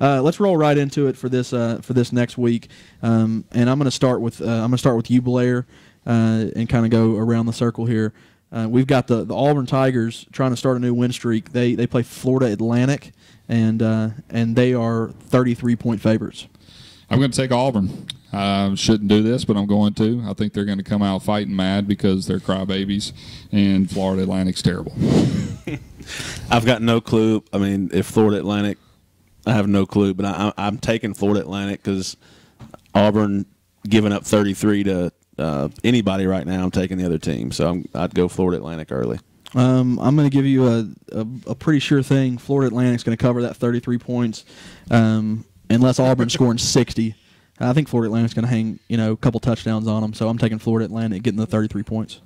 let's roll right into it for this next week. And I'm going to start with you, Blair, and kind of go around the circle here. We've got the Auburn Tigers trying to start a new win streak. They play Florida Atlantic, and they are 33-point favorites. I'm going to take Auburn. I shouldn't do this, but I'm going to. I think they're going to come out fighting mad because they're crybabies, and Florida Atlantic's terrible. I've got no clue. I mean, if Florida Atlantic, I have no clue, but I'm taking Florida Atlantic because Auburn giving up 33 to anybody right now. I'm taking the other team, so I'd go Florida Atlantic early. I'm going to give you a pretty sure thing. Florida Atlantic's going to cover that 33 points, unless Auburn's scoring 60. I think Florida Atlantic's going to hang, a couple touchdowns on them. So I'm taking Florida Atlantic getting the 33 points.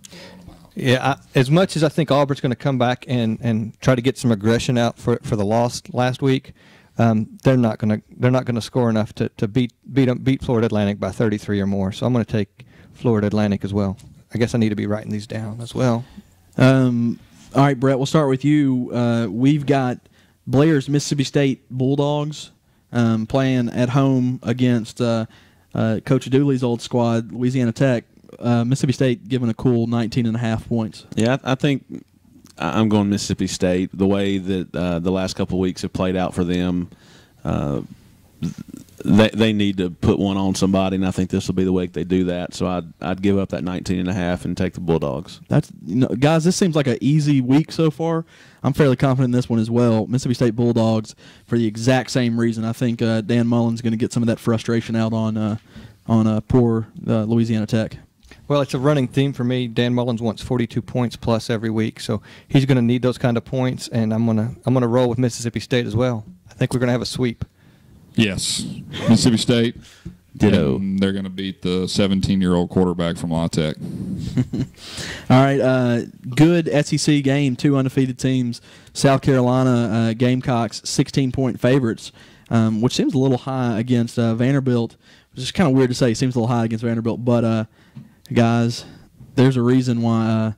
Yeah, as much as I think Auburn's going to come back and try to get some aggression out for the loss last week, they're not going to score enough to beat Florida Atlantic by 33 or more. So I'm going to take Florida Atlantic as well. I guess I need to be writing these down as well. All right, Brett, we'll start with you. We've got Blair's Mississippi State Bulldogs playing at home against Coach Dooley's old squad, Louisiana Tech. Mississippi State giving a cool 19.5 points. Yeah, I think I'm going Mississippi State. The way that the last couple of weeks have played out for them, they need to put one on somebody, and I think this will be the week they do that. So I'd give up that 19.5 and take the Bulldogs. That's guys, this seems like an easy week so far. I'm fairly confident in this one as well. Mississippi State Bulldogs for the exact same reason. I think Dan Mullen's going to get some of that frustration out on poor Louisiana Tech. Well, it's a running theme for me. Dan Mullins wants 42 points plus every week, so he's going to need those kind of points, and I'm gonna roll with Mississippi State as well. I think we're going to have a sweep. Yes, Mississippi State. Ditto. And they're going to beat the 17-year-old quarterback from La Tech. All right, good SEC game. Two undefeated teams. South Carolina Gamecocks 16-point favorites, which seems a little high against Vanderbilt. Which is kind of weird to say. Seems a little high against Vanderbilt, but guys, there's a reason why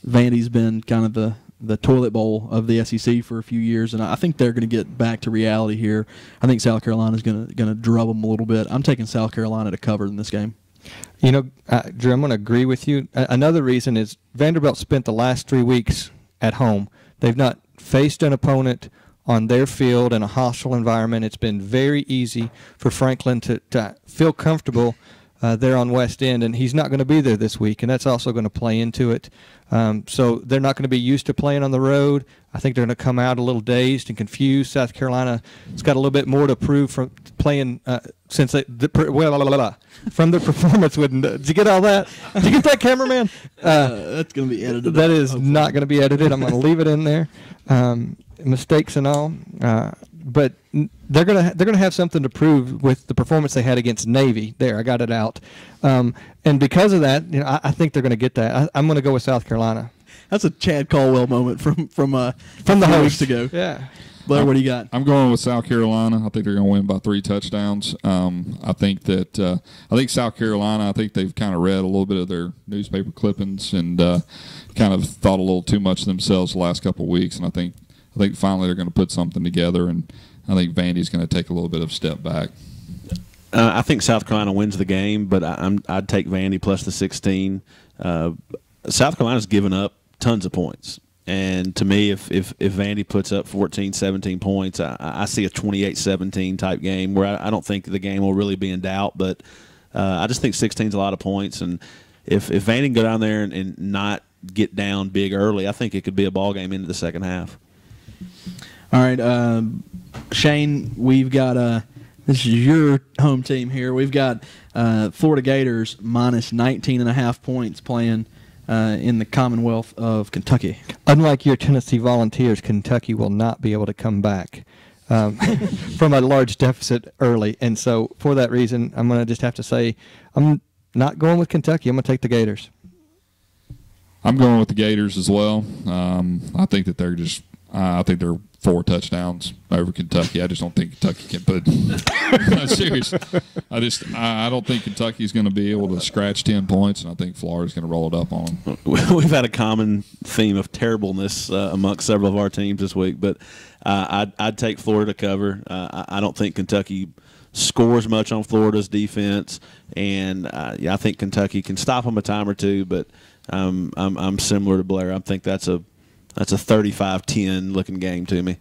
Vandy's been kind of the toilet bowl of the SEC for a few years, and I think they're going to get back to reality here. I think South Carolina's going to drub them a little bit. I'm taking South Carolina to cover in this game. Drew, I'm going to agree with you. Another reason is Vanderbilt spent the last 3 weeks at home. They've not faced an opponent on their field in a hostile environment. It's been very easy for Franklin to feel comfortable there on West End, and he's not going to be there this week, and that's also going to play into it. So they're not going to be used to playing on the road. I think they're going to come out a little dazed and confused. South Carolina has got a little bit more to prove from playing from the performance with. Did you get all that? Did you get that, cameraman? That's going to be edited. That is not going to be edited. I'm going to leave it in there. Mistakes and all. But they're gonna have something to prove with the performance they had against Navy. There, I got it out. And because of that, I think they're going to get that. I'm going to go with South Carolina. That's a Chad Caldwell moment from the host ago. Yeah. Blair, what do you got? I'm going with South Carolina. I think they're going to win by 3 touchdowns. I think South Carolina. I think they've kind of read a little bit of their newspaper clippings and kind of thought a little too much of themselves the last couple of weeks. And I think finally they're going to put something together, and I think Vandy's going to take a little bit of a step back. I think South Carolina wins the game, but I'd take Vandy plus the 16. South Carolina's given up tons of points, and to me, if Vandy puts up 14, 17 points, I see a 28-17 type game where I don't think the game will really be in doubt, but I just think 16 is a lot of points, and if Vandy can go down there and not get down big early, I think it could be a ball game into the second half. All right, Shane, we've got this is your home team here. We've got Florida Gators minus 19.5 points playing in the Commonwealth of Kentucky. Unlike your Tennessee Volunteers, Kentucky will not be able to come back from a large deficit early. And so for that reason, I'm going to just have to say I'm not going with Kentucky. I'm going to take the Gators. I'm going with the Gators as well. I think that they're 4 touchdowns over Kentucky. I just don't think Kentucky can put. No, serious. I don't think Kentucky's going to be able to scratch 10 points, and I think Florida's going to roll it up on them. We've had a common theme of terribleness amongst several of our teams this week, but I'd take Florida to cover. I don't think Kentucky scores much on Florida's defense, and I think Kentucky can stop them a time or two. But I'm similar to Blair. I think that's a 35-10 looking game to me.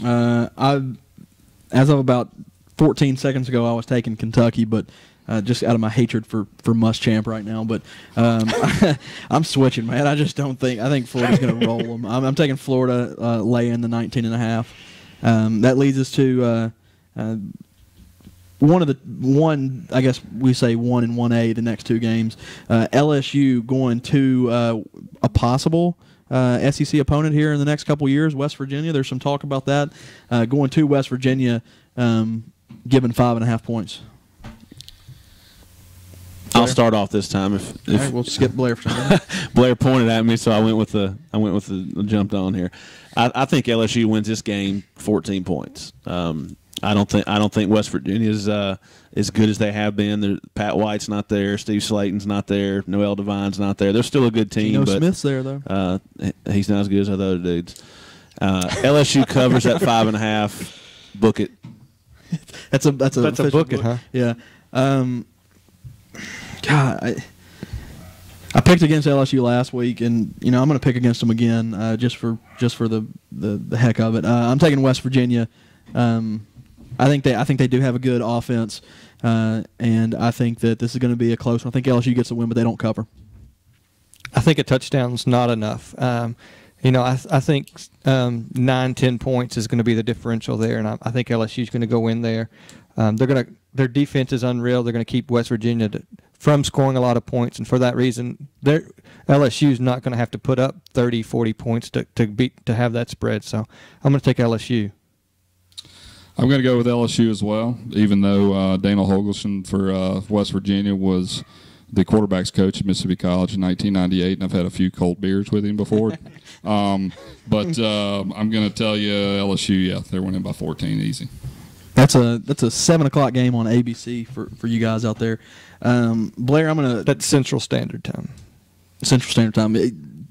As of about 14 seconds ago, I was taking Kentucky, but just out of my hatred for Muschamp right now. But I'm switching, man. I just don't think – I think Florida's going to roll them. I'm taking Florida lay in the 19.5. That leads us to I guess we say 1 and 1A the next 2 games. LSU going to a possible SEC opponent here in the next couple years, West Virginia. There's some talk about that. Going to West Virginia, given 5.5 points. I'll start off this time. If all right, we'll skip Blair for some Blair pointed at me, so I went with the jumped on here. I think LSU wins this game 14 points. I don't think West Virginia is as good as they have been. Pat White's not there. Steve Slayton's not there. Noel Devine's not there. They're still a good team. But Smith's there though. He's not as good as the other dudes. LSU covers at 5.5. Book it. That's a book it, huh? Yeah. God, I picked against LSU last week, and I'm going to pick against them again just for the heck of it. I'm taking West Virginia. I think they do have a good offense, and I think that this is going to be a close one. I think LSU gets a win, but they don't cover. I think a touchdown's not enough. I think 9-10 points is going to be the differential there, and I think LSU's going to go in there. Their defense is unreal. They're going to keep West Virginia from scoring a lot of points, and for that reason, LSU's not going to have to put up 30, 40 points to have that spread. So I'm going to take LSU. I'm going to go with LSU as well, even though Daniel Holgorsen for West Virginia was the quarterback's coach at Mississippi College in 1998, and I've had a few cold beers with him before. But I'm going to tell you LSU, they're winning by 14 easy. That's a 7 o'clock game on ABC for you guys out there. Blair, that's Central Standard Time. Central Standard Time.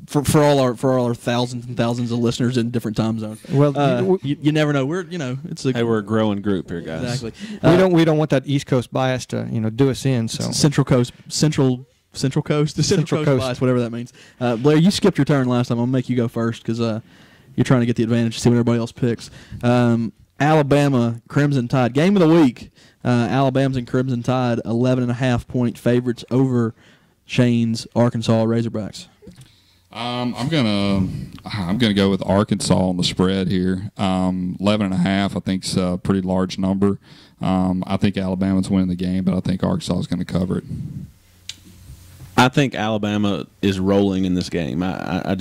For all our thousands and thousands of listeners in different time zones. Well, you never know. We're a growing group here, guys. Exactly. We don't want that East Coast bias to do us in. So Central Coast bias, whatever that means. Blair, you skipped your turn last time. I'm gonna make you go first because you're trying to get the advantage to see what everybody else picks. Alabama Crimson Tide game of the week. Alabama's and Crimson Tide 11.5 point favorites over Shane's Arkansas Razorbacks. I'm gonna go with Arkansas on the spread here. 11.5 I think is a pretty large number. I think Alabama's winning the game, but I think Arkansas is going to cover it. I think Alabama is rolling in this game. I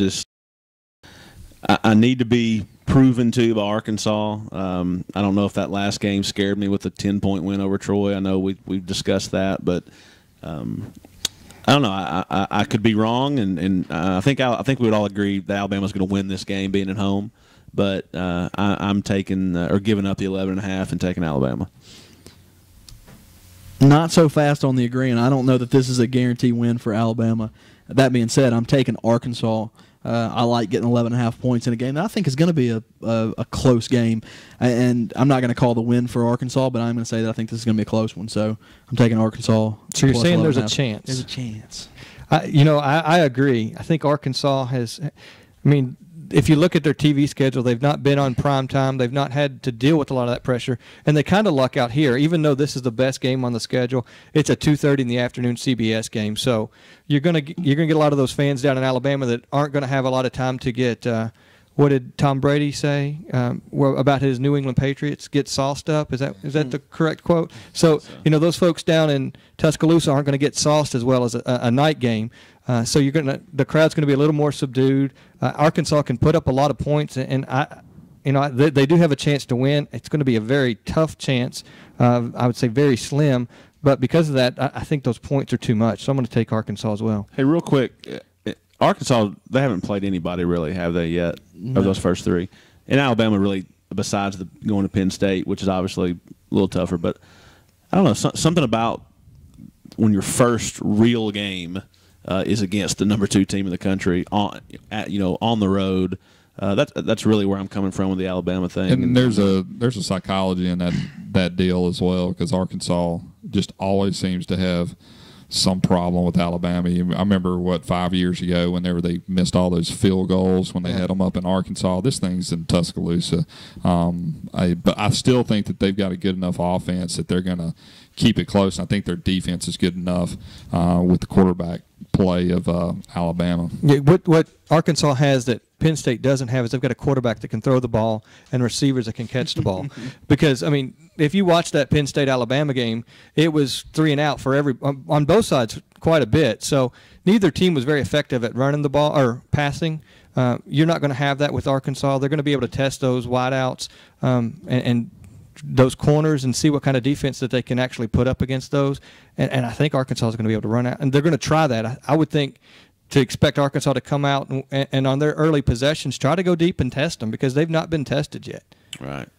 need to be proven to by Arkansas. I don't know if that last game scared me with a 10-point win over Troy. I know we've discussed that, but I don't know. I could be wrong, and I think we would all agree that Alabama's going to win this game, being at home. But I'm taking or giving up the 11.5 and taking Alabama. Not so fast on the agreeing. I don't know that this is a guarantee win for Alabama. That being said, I'm taking Arkansas. I like getting 11.5 points in a game that I think is going to be a close game. And I'm not going to call the win for Arkansas, but I'm going to say that I think this is going to be a close one. So I'm taking Arkansas. So you're saying there's a chance? There's a chance. I agree. I think Arkansas has – if you look at their TV schedule, they've not been on prime time. They've not had to deal with a lot of that pressure, and they kind of luck out here. Even though this is the best game on the schedule, it's a 2:30 in the afternoon CBS game. So you're gonna get a lot of those fans down in Alabama that aren't going to have a lot of time to get. What did Tom Brady say about his New England Patriots? Get sauced up. Is that the correct quote? So those folks down in Tuscaloosa aren't going to get sauced as well as a night game. So the crowd's going to be a little more subdued. Arkansas can put up a lot of points, and they do have a chance to win. It's going to be a very tough chance. I would say very slim, but because of that, I think those points are too much. So I'm going to take Arkansas as well. Hey, real quick, Arkansas, they haven't played anybody really, have they yet? No. Of those first three, And Alabama really, besides going to Penn State, which is obviously a little tougher, but I don't know, something about when your first real game is against the number 2 team in the country on the road. That's really where I'm coming from with the Alabama thing. And there's a psychology in that deal as well, because Arkansas just always seems to have some problem with Alabama. I remember 5 years ago when they missed all those field goals when they had them up in Arkansas. This thing's in Tuscaloosa, but I still think that they've got a good enough offense that they're going to keep it close. And I think their defense is good enough with the quarterback play of Alabama. Yeah, what Arkansas has that Penn State doesn't have is they've got a quarterback that can throw the ball and receivers that can catch the ball. Because, I mean, if you watch that Penn State-Alabama game, it was 3 and out for on both sides quite a bit. So neither team was very effective at running the ball or passing. You're not going to have that with Arkansas. They're going to be able to test those wideouts and those corners and see what kind of defense that they can actually put up against those. And I think Arkansas is going to be able to run out. And they're going to try that. I would think to expect Arkansas to come out and on their early possessions try to go deep and test them, because they've not been tested yet. Right.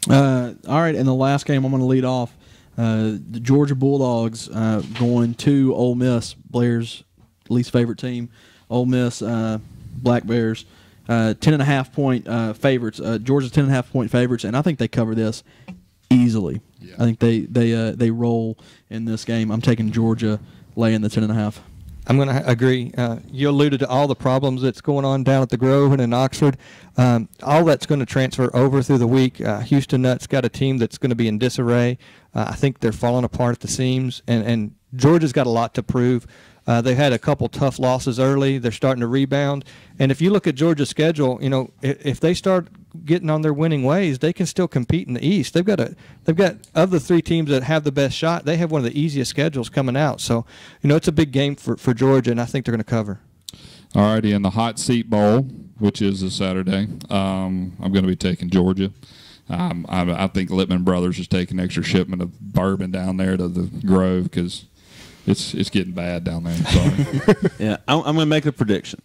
All right, in the last game I'm going to lead off. The Georgia Bulldogs going to Ole Miss, Blair's least favorite team. Ole Miss, Black Bears, 10.5-point favorites. Georgia's 10.5-point favorites, and I think they cover this easily. Yeah. I think they roll in this game. I'm taking Georgia laying the 10.5. I'm going to agree. You alluded to all the problems that's going on down at the Grove and in Oxford. All that's going to transfer over through the week. Houston Nutt's got a team that's going to be in disarray. I think they're falling apart at the seams, and Georgia's got a lot to prove. They had a couple tough losses early. They're starting to rebound. And if you look at Georgia's schedule, if they start getting on their winning ways, they can still compete in the East. They've got of the 3 teams that have the best shot, they have one of the easiest schedules coming out. So, it's a big game for Georgia, and I think they're going to cover. All righty, in the Hot Seat Bowl, which is this Saturday, I'm going to be taking Georgia. I think Littman Brothers is taking extra shipment of bourbon down there to the Grove because it's getting bad down there. Sorry. Yeah, I'm going to make a prediction.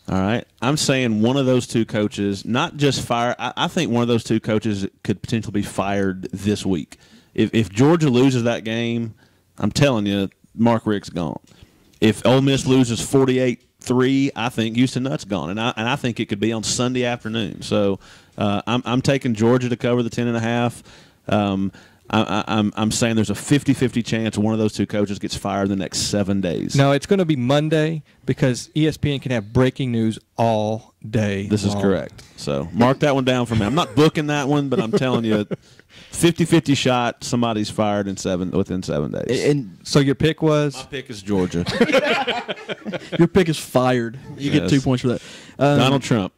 All right, I'm saying one of those 2 coaches, not just fire. I think one of those 2 coaches could potentially be fired this week. If Georgia loses that game, I'm telling you, Mark Richt's gone. If Ole Miss loses 48-3, I think Houston Nutt's gone, and I think it could be on Sunday afternoon. So I'm taking Georgia to cover the 10.5. I'm saying there's a 50-50 chance one of those 2 coaches gets fired in the next 7 days. No, it's going to be Monday because ESPN can have breaking news all day. This is correct. So mark that one down for me. I'm not booking that one, but I'm telling you, 50-50 shot, somebody's fired within 7 days. And so your pick was? My pick is Georgia. Your pick is fired. You get 2 points for that. Donald Trump.